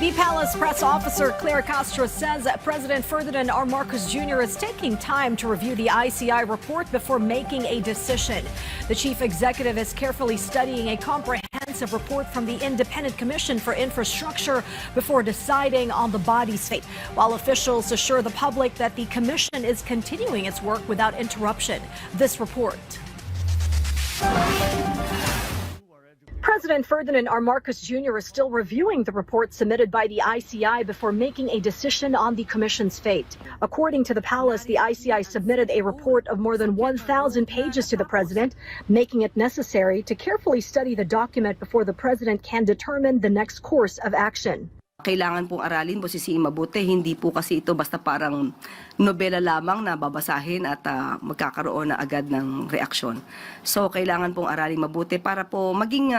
The Palace press officer Claire Castro says that President Ferdinand R. Marcos Jr. is taking time to review the ICI report before making a decision. The chief executive is carefully studying a comprehensive report from the Independent Commission for Infrastructure before deciding on the body's fate, while officials assure the public that the commission is continuing its work without interruption. This report. President Ferdinand R. Marcos Jr. is still reviewing the report submitted by the ICI before making a decision on the commission's fate. According to the palace, the ICI submitted a report of more than 1,000 pages to the president, making it necessary to carefully study the document before the president can determine the next course of action. Kailangan pong aralin, busisiin mabuti, hindi po kasi ito basta parang nobela lamang na babasahin at magkakaroon na agad ng reaksyon. So kailangan pong aralin mabuti para po maging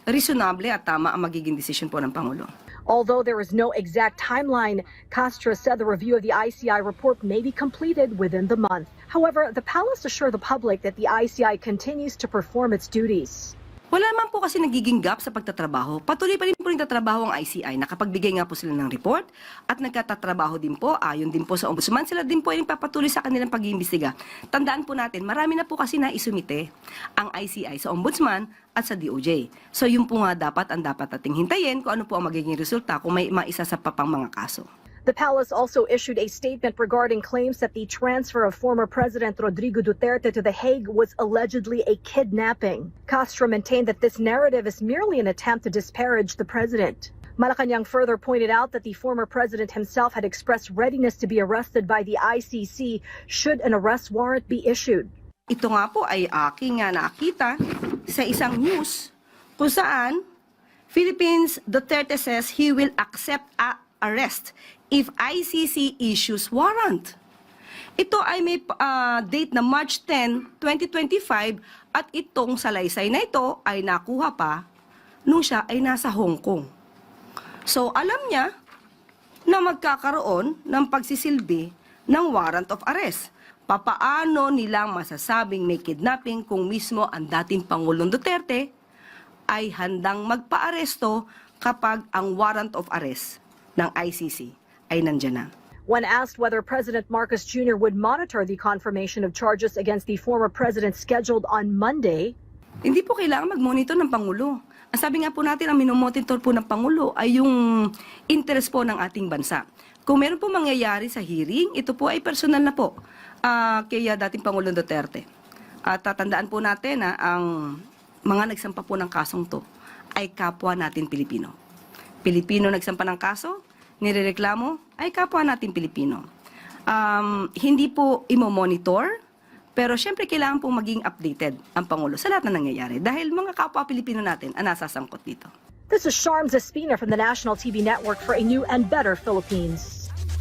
reasonable at tama ang magiging desisyon po ng Pangulo. Although there is no exact timeline, Castro said the review of the ICI report may be completed within the month. However, the palace assured the public that the ICI continues to perform its duties. Wala man po kasi nagiging gap sa pagtatrabaho. Patuloy pa rin po rin tatrabaho ang ICI. Nakapagbigay nga po sila ng report at nagkatatrabaho din po. Ayon din po sa ombudsman, sila din po ay nagpapatuloy sa kanilang pag-iimbestiga. Tandaan po natin, marami na po kasi naisumite ang ICI sa ombudsman at sa DOJ. So yun po nga dapat ang dapat nating hintayin kung ano po ang magiging resulta kung may maisa sa papang mga kaso. The palace also issued a statement regarding claims that the transfer of former President Rodrigo Duterte to The Hague was allegedly a kidnapping. Castro maintained that this narrative is merely an attempt to disparage the president. Malacanang further pointed out that the former president himself had expressed readiness to be arrested by the ICC should an arrest warrant be issued. Ito nga po ay aking nakita sa isang news kung saan Philippines Duterte says he will accept arrest if ICC issues warrant. Ito ay may date na March 10, 2025 at itong salaysay na ito ay nakuha pa nung siya ay nasa Hong Kong. So alam niya na magkakaroon ng pagsisilbi ng warrant of arrest. Papaano nilang masasabing may kidnapping kung mismo ang dating Pangulong Duterte ay handang magpa-aresto kapag ang warrant of arrest ng ICC ay nandyan na. When asked whether President Marcos Jr. would monitor the confirmation of charges against the former president scheduled on Monday, hindi po kailangan mag-monitor ng Pangulo. Ang sabi nga po natin, ang minomonitor po ng Pangulo ay yung interest po ng ating bansa. Kung meron po mangyayari sa hearing, ito po ay personal na po kay dating Pangulong Duterte. At tatandaan po natin na ang mga nagsampa po ng kasong to ay kapwa natin Pilipino. Pilipino nagsampa ng kaso, nirereklamo, ay kapwa natin Pilipino. Hindi po imo-monitor, pero syempre kailangan pong maging updated ang Pangulo sa lahat na nangyayari dahil mga kapwa Pilipino natin ang nasasangkot dito. This is Sharm Zespina from the National TV Network for a new and better Philippines.